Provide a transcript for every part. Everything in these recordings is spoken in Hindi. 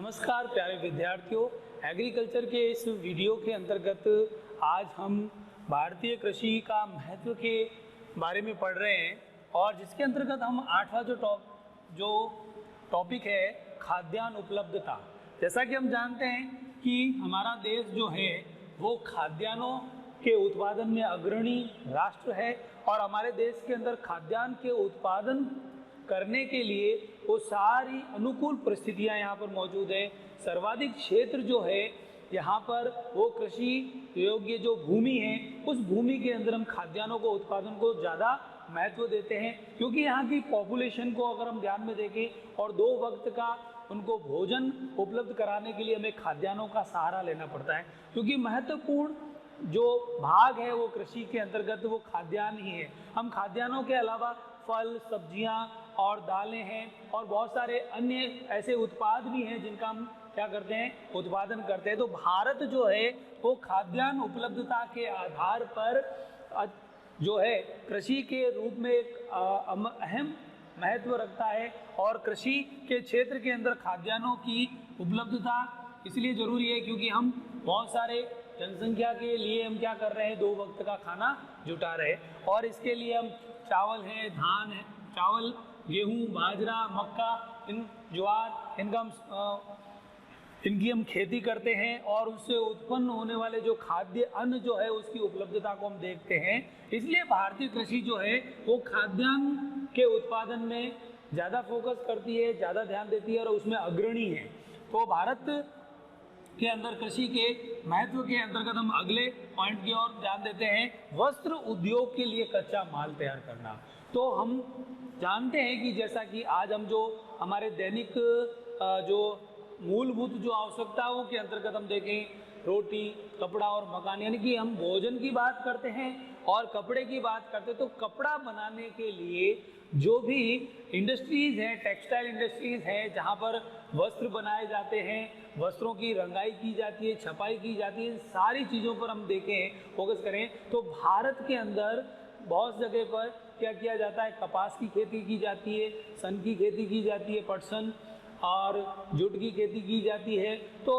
नमस्कार प्यारे विद्यार्थियों, एग्रीकल्चर के इस वीडियो के अंतर्गत आज हम भारतीय कृषि का महत्व के बारे में पढ़ रहे हैं और जिसके अंतर्गत हम आठवां जो टॉपिक है खाद्यान्न उपलब्धता। जैसा कि हम जानते हैं कि हमारा देश जो है वो खाद्यान्नों के उत्पादन में अग्रणी राष्ट्र है और हमारे देश के अंदर खाद्यान्न के उत्पादन करने के लिए वो सारी अनुकूल परिस्थितियां यहाँ पर मौजूद है। सर्वाधिक क्षेत्र जो है यहाँ पर वो कृषि योग्य जो भूमि है उस भूमि के अंदर हम खाद्यान्नों को उत्पादन को ज़्यादा महत्व देते हैं, क्योंकि यहाँ की पॉपुलेशन को अगर हम ध्यान में देखें और 2 वक्त का उनको भोजन उपलब्ध कराने के लिए हमें खाद्यान्नों का सहारा लेना पड़ता है, क्योंकि महत्वपूर्ण जो भाग है वो कृषि के अंतर्गत वो खाद्यान्न ही है। हम खाद्यान्नों के अलावा फल, सब्जियां और दालें हैं और बहुत सारे अन्य ऐसे उत्पाद भी हैं जिनका हम क्या करते हैं, उत्पादन करते हैं। तो भारत जो है वो खाद्यान्न उपलब्धता के आधार पर जो है कृषि के रूप में एक अहम महत्व रखता है और कृषि के क्षेत्र के अंदर खाद्यान्नों की उपलब्धता इसलिए ज़रूरी है क्योंकि हम बहुत सारे जनसंख्या के लिए हम क्या कर रहे हैं, 2 वक्त का खाना जुटा रहे हैं और इसके लिए हम चावल है, धान है, चावल, गेहूं, बाजरा, मक्का, ज्वार, इनकी हम खेती करते हैं और उससे उत्पन्न होने वाले जो खाद्य अन्न जो है उसकी उपलब्धता को हम देखते हैं। इसलिए भारतीय कृषि जो है वो खाद्यान्न के उत्पादन में ज़्यादा फोकस करती है, ज़्यादा ध्यान देती है और उसमें अग्रणी है। तो भारत के अंदर कृषि के महत्व के अंतर्गत हम अगले पॉइंट की ओर ध्यान देते हैं, वस्त्र उद्योग के लिए कच्चा माल तैयार करना। तो हम जानते हैं कि जैसा कि आज हम जो हमारे दैनिक जो मूलभूत जो आवश्यकताओं के अंतर्गत हम देखें, रोटी, कपड़ा और मकान, यानी कि हम भोजन की बात करते हैं और कपड़े की बात करते हैं। तो कपड़ा बनाने के लिए जो भी इंडस्ट्रीज़ हैं, टेक्सटाइल इंडस्ट्रीज़ हैं जहाँ पर वस्त्र बनाए जाते हैं, वस्त्रों की रंगाई की जाती है, छपाई की जाती है, सारी चीज़ों पर हम देखें, फोकस करें तो भारत के अंदर बहुत जगह पर क्या किया जाता है, कपास की खेती की जाती है, सन की खेती की जाती है, पटसन और जूट की खेती की जाती है। तो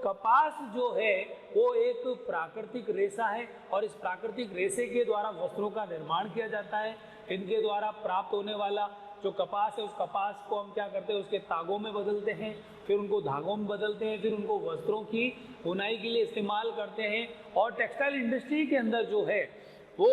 कपास जो है वो एक प्राकृतिक रेशा है और इस प्राकृतिक रेशे के द्वारा वस्त्रों का निर्माण किया जाता है। इनके द्वारा प्राप्त होने वाला जो कपास है उस कपास को हम क्या करते हैं, उसके तागों में बदलते हैं, फिर उनको धागों में बदलते हैं, फिर उनको वस्त्रों की बुनाई के लिए इस्तेमाल करते हैं। और टेक्सटाइल इंडस्ट्री के अंदर जो है वो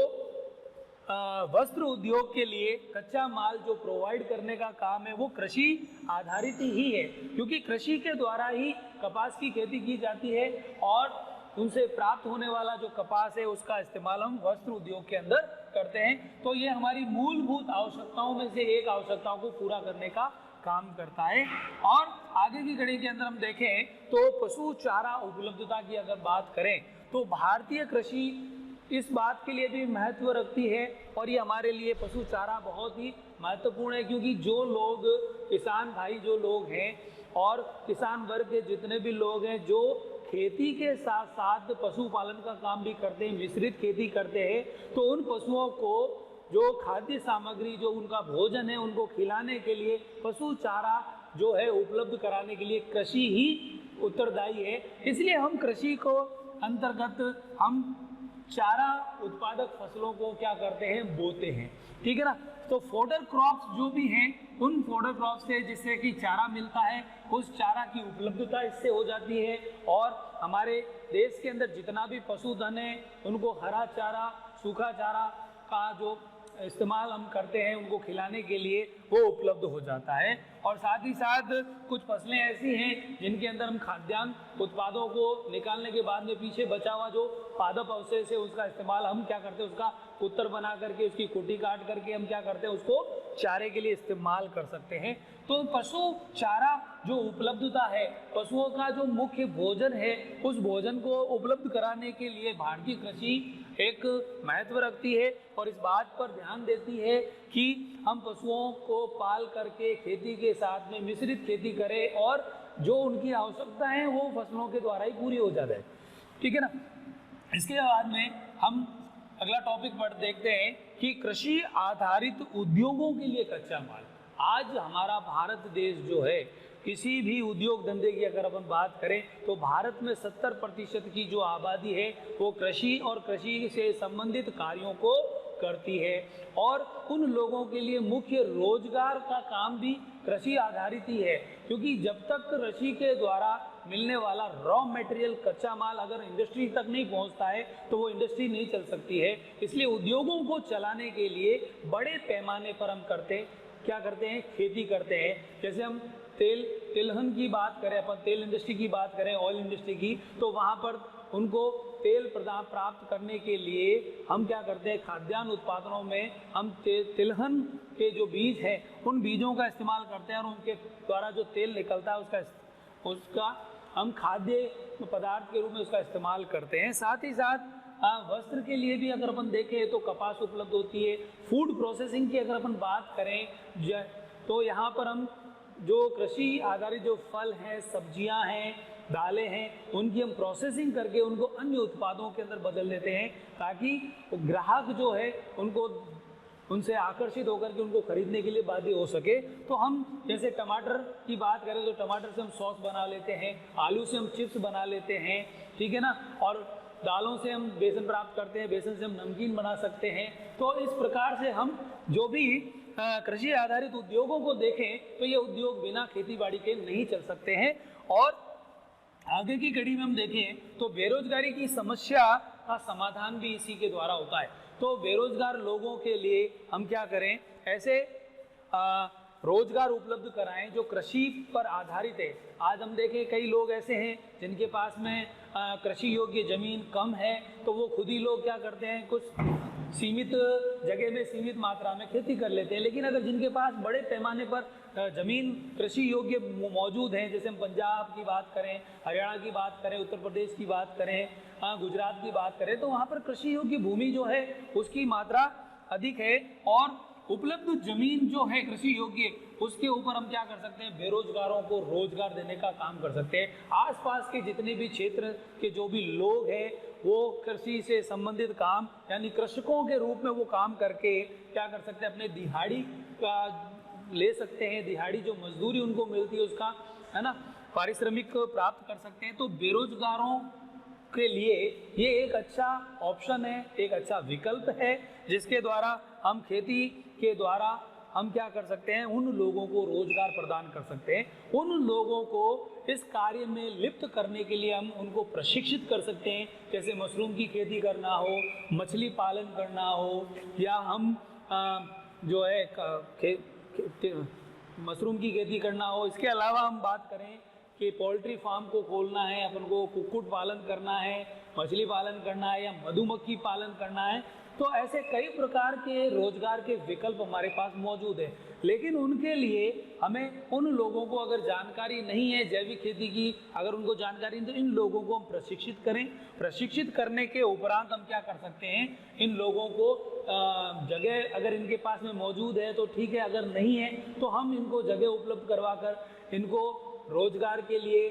वस्त्र उद्योग के लिए कच्चा माल जो प्रोवाइड करने का काम है वो कृषि आधारित ही है, क्योंकि कृषि के द्वारा ही कपास की खेती की जाती है और उनसे प्राप्त होने वाला जो कपास है उसका इस्तेमाल हम वस्त्र उद्योग के अंदर करते हैं। तो ये हमारी मूलभूत आवश्यकताओं में से एक आवश्यकताओं को पूरा करने का काम करता है। और आगे की कड़ी के अंदर हम देखें तो पशु चारा उपलब्धता की अगर बात करें तो भारतीय कृषि इस बात के लिए भी महत्व रखती है और ये हमारे लिए पशु चारा बहुत ही महत्वपूर्ण है, क्योंकि जो लोग किसान भाई जो लोग हैं और किसान वर्ग के जितने भी लोग हैं जो खेती के साथ साथ पशुपालन का काम भी करते हैं, मिश्रित खेती करते हैं, तो उन पशुओं को जो खाद्य सामग्री जो उनका भोजन है उनको खिलाने के लिए पशु चारा जो है उपलब्ध कराने के लिए कृषि ही उत्तरदायी है। इसलिए हम कृषि को अंतर्गत हम चारा उत्पादक फसलों को क्या करते हैं, बोते हैं, ठीक है ना। तो फोडर क्रॉप्स जो भी हैं उन फोडर क्रॉप्स से जिससे कि चारा मिलता है उस चारा की उपलब्धता इससे हो जाती है और हमारे देश के अंदर जितना भी पशुधन है उनको हरा चारा, सूखा चारा का जो इस्तेमाल हम करते हैं उनको खिलाने के लिए वो उपलब्ध हो जाता है। और साथ ही साथ कुछ फसलें ऐसी हैं जिनके अंदर हम खाद्यान्न उत्पादों को निकालने के बाद में पीछे बचा हुआ जो पादप अवशेष है उसका इस्तेमाल हम क्या करते हैं, उसका उत्तर बना करके उसकी कुटी काट करके हम क्या करते हैं, उसको चारे के लिए इस्तेमाल कर सकते हैं। तो पशु चारा जो उपलब्धता है, पशुओं का जो मुख्य भोजन है उस भोजन को उपलब्ध कराने के लिए भारतीय कृषि एक महत्व रखती है और इस बात पर ध्यान देती है कि हम पशुओं को पाल करके खेती के साथ में मिश्रित खेती करें और जो उनकी आवश्यकता है वो फसलों के द्वारा ही पूरी हो जाता है, ठीक है ना। इसके बाद में हम अगला टॉपिक पर देखते हैं कि कृषि आधारित उद्योगों के लिए कच्चा माल। आज हमारा भारत देश जो है किसी भी उद्योग धंधे की अगर अपन बात करें तो भारत में 70% की जो आबादी है वो कृषि और कृषि से संबंधित कार्यों को करती है। और उन लोगों के लिए मुख्य रोजगार का काम भी कृषि आधारित ही है, क्योंकि जब तक कृषि के द्वारा मिलने वाला रॉ मटेरियल कच्चा माल अगर इंडस्ट्री तक नहीं पहुंचता है तो वो इंडस्ट्री नहीं चल सकती है। इसलिए उद्योगों को चलाने के लिए बड़े पैमाने पर हम क्या करते हैं, खेती करते हैं। जैसे हम तिलहन की बात करें, अपन तेल इंडस्ट्री की बात करें, ऑयल इंडस्ट्री की, तो वहाँ पर उनको तेल प्राप्त करने के लिए हम क्या करते हैं, खाद्यान्न उत्पादनों में हम तिलहन के जो बीज हैं उन बीजों का इस्तेमाल करते हैं और उनके द्वारा जो तेल निकलता है उसका हम खाद्य पदार्थ के रूप में उसका इस्तेमाल करते हैं। साथ ही साथ वस्त्र के लिए भी अगर अपन देखें तो कपास उपलब्ध होती है। फूड प्रोसेसिंग की अगर अपन बात करें तो यहाँ पर हम जो कृषि आधारित जो फल हैं, सब्जियां हैं, दालें हैं, उनकी हम प्रोसेसिंग करके उनको अन्य उत्पादों के अंदर बदल देते हैं ताकि ग्राहक जो है उनसे आकर्षित होकर के उनको खरीदने के लिए बाध्य हो सके। तो हम जैसे टमाटर की बात करें तो टमाटर से हम सॉस बना लेते हैं, आलू से हम चिप्स बना लेते हैं, ठीक है ना, और दालों से हम बेसन प्राप्त करते हैं, बेसन से हम नमकीन बना सकते हैं। तो इस प्रकार से हम जो भी कृषि आधारित उद्योगों को देखें तो ये उद्योग बिना खेती बाड़ी के नहीं चल सकते हैं। और आगे की कड़ी में हम देखें तो बेरोजगारी की समस्या का समाधान भी इसी के द्वारा होता है। तो बेरोजगार लोगों के लिए हम क्या करें, ऐसे रोजगार उपलब्ध कराएं जो कृषि पर आधारित है। आज हम देखें कई लोग ऐसे हैं जिनके पास में कृषि योग्य जमीन कम है, तो वो खुद ही लोग क्या करते हैं, कुछ सीमित जगह में सीमित मात्रा में खेती कर लेते हैं। लेकिन अगर जिनके पास बड़े पैमाने पर जमीन कृषि योग्य मौजूद हैं, जैसे हम पंजाब की बात करें, हरियाणा की बात करें, उत्तर प्रदेश की बात करें, गुजरात की बात करें, तो वहाँ पर कृषि योग्य भूमि जो है उसकी मात्रा अधिक है और उपलब्ध जमीन जो है कृषि योग्य, उसके ऊपर हम क्या कर सकते हैं, बेरोजगारों को रोजगार देने का काम कर सकते हैं। आसपास के जितने भी क्षेत्र के जो भी लोग हैं वो कृषि से संबंधित काम यानी कृषकों के रूप में वो काम करके क्या कर सकते हैं, अपने दिहाड़ी का ले सकते हैं, दिहाड़ी जो मजदूरी उनको मिलती है उसका, है ना, पारिश्रमिक प्राप्त कर सकते हैं। तो बेरोजगारों के लिए ये एक अच्छा ऑप्शन है, एक अच्छा विकल्प है, जिसके द्वारा हम खेती के द्वारा हम क्या कर सकते हैं, उन लोगों को रोजगार प्रदान कर सकते हैं। उन लोगों को इस कार्य में लिप्त करने के लिए हम उनको प्रशिक्षित कर सकते हैं, जैसे मशरूम की खेती करना हो, मछली पालन करना हो, या हम जो है मशरूम की खेती करना हो। इसके अलावा हम बात करें कि पोल्ट्री फार्म को खोलना है, अपन को कुक्कुट पालन करना है, मछली पालन करना है, या मधुमक्खी पालन करना है, तो ऐसे कई प्रकार के रोजगार के विकल्प हमारे पास मौजूद है। लेकिन उनके लिए हमें उन लोगों को अगर जानकारी नहीं है जैविक खेती की, अगर उनको जानकारी नहीं, तो इन लोगों को हम प्रशिक्षित करें। प्रशिक्षित करने के उपरांत हम क्या कर सकते हैं, इन लोगों को जगह अगर इनके पास में मौजूद है तो ठीक है, अगर नहीं है तो हम इनको जगह उपलब्ध करवा कर इनको रोजगार के लिए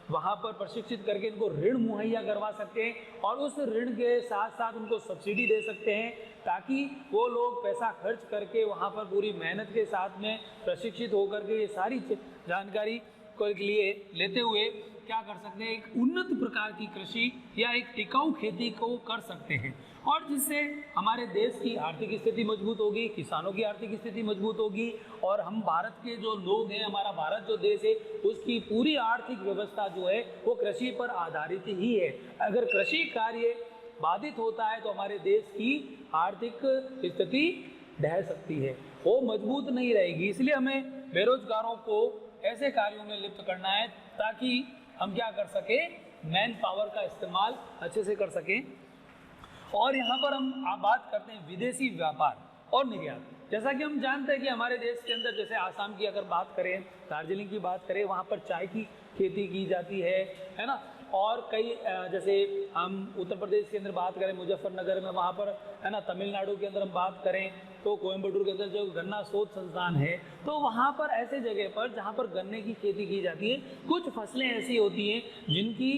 वहाँ पर प्रशिक्षित करके इनको ऋण मुहैया करवा सकते हैं और उस ऋण के साथ साथ उनको सब्सिडी दे सकते हैं, ताकि वो लोग पैसा खर्च करके वहाँ पर पूरी मेहनत के साथ में प्रशिक्षित होकर के ये सारी जानकारी को लिए लेते हुए क्या कर सकते हैं, एक उन्नत प्रकार की कृषि या एक टिकाऊ खेती को कर सकते हैं, और जिससे हमारे देश की आर्थिक स्थिति मजबूत होगी, किसानों की आर्थिक स्थिति मजबूत होगी, और हम भारत के जो लोग हैं, हमारा भारत जो देश है, उसकी पूरी आर्थिक व्यवस्था जो है वो कृषि पर आधारित ही है। अगर कृषि कार्य बाधित होता है तो हमारे देश की आर्थिक स्थिति ढह सकती है, वो मजबूत नहीं रहेगी। इसलिए हमें बेरोजगारों को ऐसे कार्यों में लिप्त करना है ताकि हम क्या कर सके, मैन पावर का इस्तेमाल अच्छे से कर सकें। और यहाँ पर हम बात करते हैं विदेशी व्यापार और निर्यात। जैसा कि हम जानते हैं कि हमारे देश के अंदर, जैसे आसाम की अगर बात करें, दार्जिलिंग की बात करें, वहाँ पर चाय की खेती की जाती है ना, और कई जैसे हम उत्तर प्रदेश के अंदर बात करें मुजफ्फरनगर में, वहाँ पर है ना, तमिलनाडु के अंदर हम बात करें तो कोयम्बटूर के अंदर जो गन्ना शोध संस्थान है, तो वहाँ पर ऐसे जगह पर जहाँ पर गन्ने की खेती की जाती है, कुछ फसलें ऐसी होती हैं जिनकी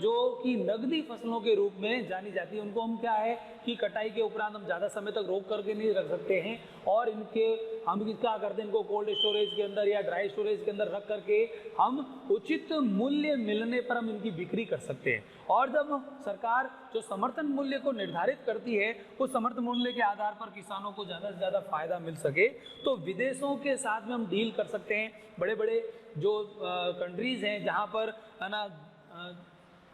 जो कि नगदी फसलों के रूप में जानी जाती है। उनको हम क्या है कि कटाई के उपरांत हम ज़्यादा समय तक रोक करके नहीं रख सकते हैं, और इनके हम क्या करते हैं, इनको कोल्ड स्टोरेज के अंदर या ड्राई स्टोरेज के अंदर रख करके हम उचित मूल्य मिलने पर हम इनकी बिक्री कर सकते हैं। और जब सरकार जो समर्थन मूल्य को निर्धारित करती है, उस समर्थन मूल्य के आधार पर किसानों को ज़्यादा से ज़्यादा फायदा मिल सके, तो विदेशों के साथ में हम डील कर सकते हैं। बड़े बड़े जो कंट्रीज़ हैं जहाँ पर है ना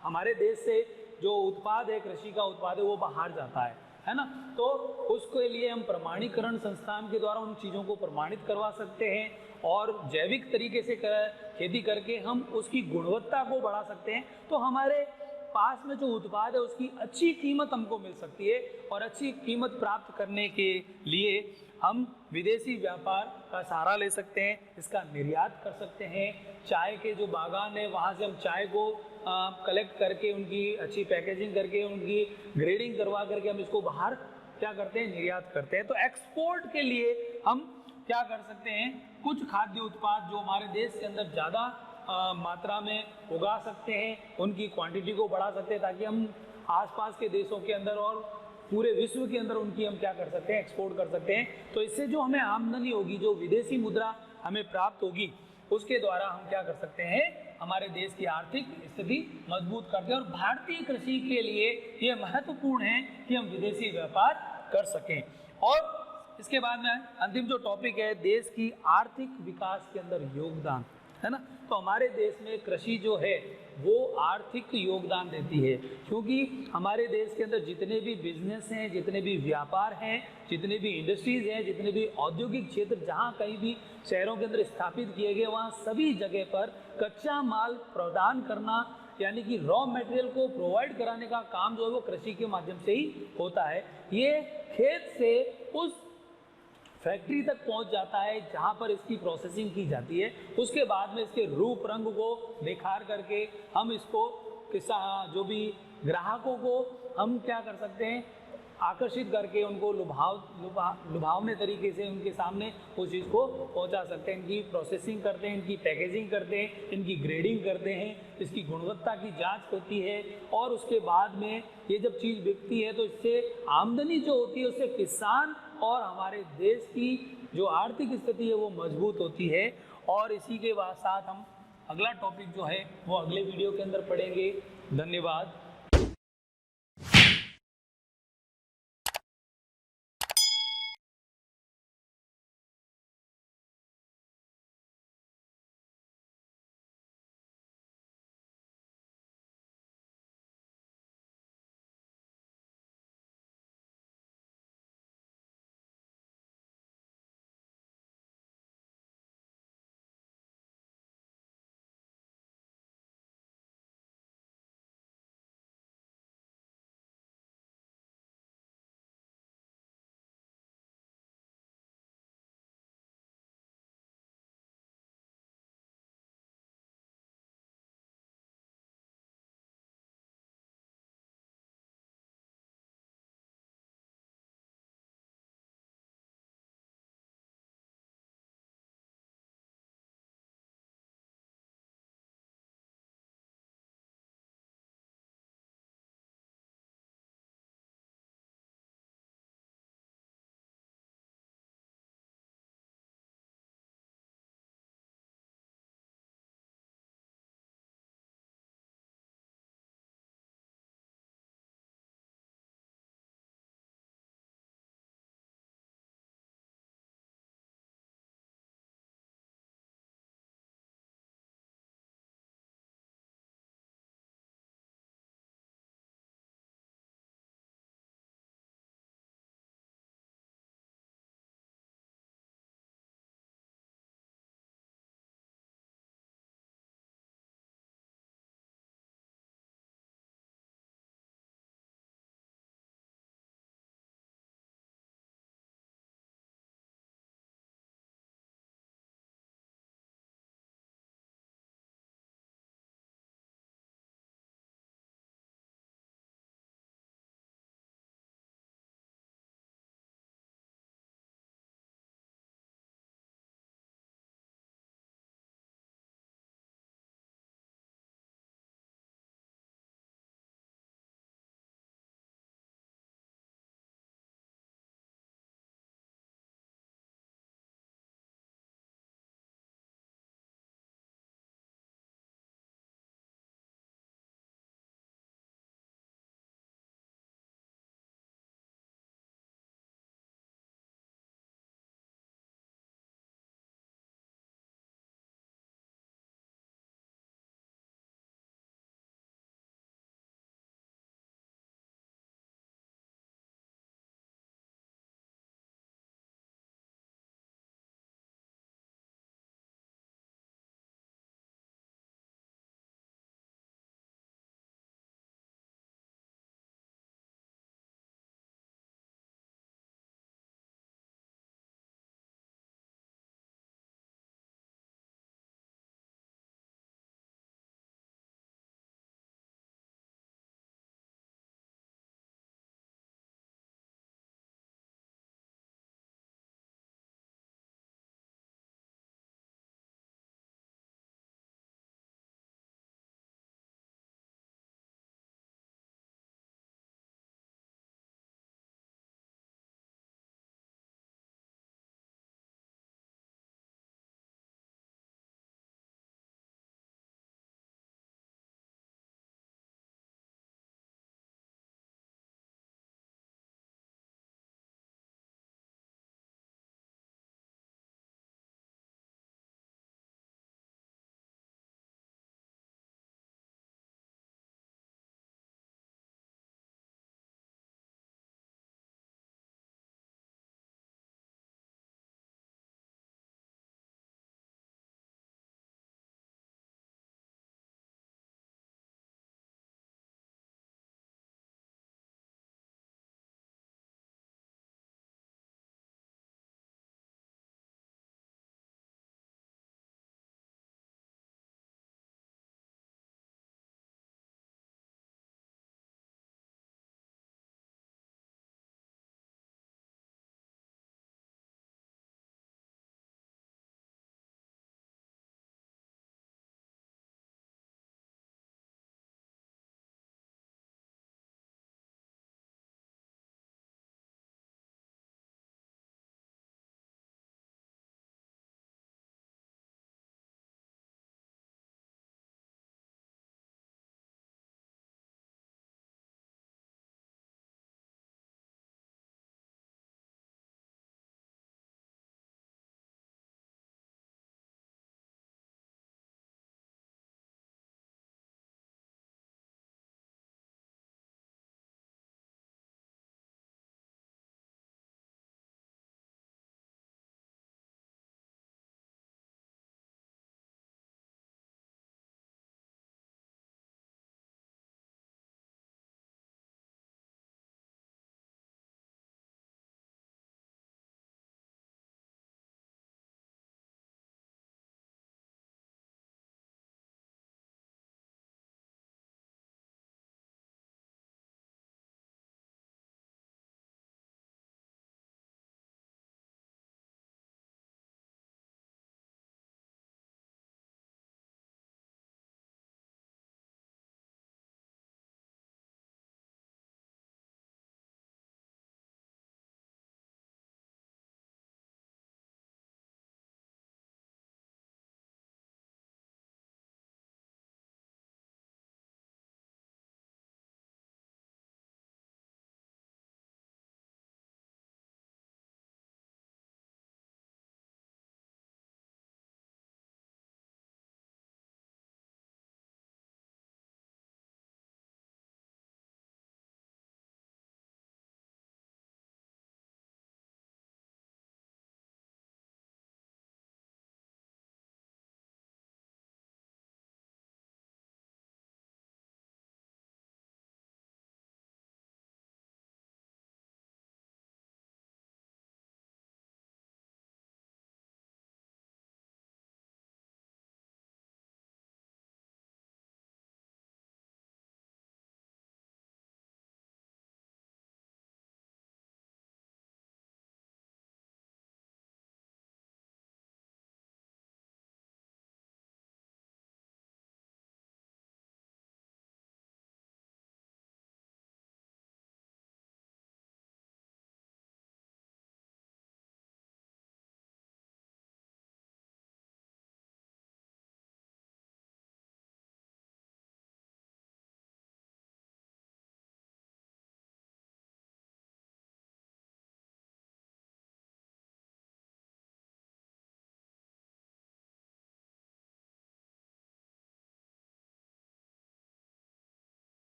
हमारे देश से जो उत्पाद है, कृषि का उत्पाद है, वो बाहर जाता है ना, तो उसके लिए हम प्रमाणीकरण संस्थान के द्वारा उन चीज़ों को प्रमाणित करवा सकते हैं और जैविक तरीके से खेती करके हम उसकी गुणवत्ता को बढ़ा सकते हैं। तो हमारे पास में जो उत्पाद है उसकी अच्छी कीमत हमको मिल सकती है, और अच्छी कीमत प्राप्त करने के लिए हम विदेशी व्यापार का सहारा ले सकते हैं, इसका निर्यात कर सकते हैं। चाय के जो बागान है वहाँ से हम चाय को कलेक्ट करके उनकी अच्छी पैकेजिंग करके उनकी ग्रेडिंग करवा करके हम इसको बाहर क्या करते हैं, निर्यात करते हैं। तो एक्सपोर्ट के लिए हम क्या कर सकते हैं, कुछ खाद्य उत्पाद जो हमारे देश के अंदर ज़्यादा मात्रा में उगा सकते हैं, उनकी क्वांटिटी को बढ़ा सकते हैं, ताकि हम आसपास के देशों के अंदर और पूरे विश्व के अंदर उनकी हम क्या कर सकते हैं, एक्सपोर्ट कर सकते हैं। तो इससे जो हमें आमदनी होगी, जो विदेशी मुद्रा हमें प्राप्त होगी, उसके द्वारा हम क्या कर सकते हैं, हमारे देश की आर्थिक स्थिति मजबूत करते हैं। और भारतीय कृषि के लिए ये महत्वपूर्ण है कि हम विदेशी व्यापार कर सकें। और इसके बाद में अंतिम जो टॉपिक है, देश की आर्थिक विकास के अंदर योगदान, है ना। तो हमारे देश में कृषि जो है वो आर्थिक योगदान देती है, क्योंकि हमारे देश के अंदर जितने भी बिजनेस हैं, जितने भी व्यापार हैं, जितने भी इंडस्ट्रीज़ हैं, जितने भी औद्योगिक क्षेत्र जहाँ कहीं भी शहरों के अंदर स्थापित किए गए, वहाँ सभी जगह पर कच्चा माल प्रदान करना, यानी कि रॉ मटेरियल को प्रोवाइड कराने का काम जो है वो कृषि के माध्यम से ही होता है। ये खेत से उस फैक्ट्री तक पहुंच जाता है जहां पर इसकी प्रोसेसिंग की जाती है, उसके बाद में इसके रूप रंग को निखार करके हम इसको जो भी ग्राहकों को हम क्या कर सकते हैं, आकर्षित करके उनको लुभावने तरीके से उनके सामने उस चीज़ को पहुंचा सकते हैं। इनकी प्रोसेसिंग करते हैं, इनकी पैकेजिंग करते हैं, इनकी ग्रेडिंग करते हैं, इसकी गुणवत्ता की जांच होती है, और उसके बाद में ये जब चीज़ बिकती है तो इससे आमदनी जो होती है उससे किसान और हमारे देश की जो आर्थिक स्थिति है वो मजबूत होती है। और इसी के साथ हम अगला टॉपिक जो है वो अगले वीडियो के अंदर पढ़ेंगे। धन्यवाद।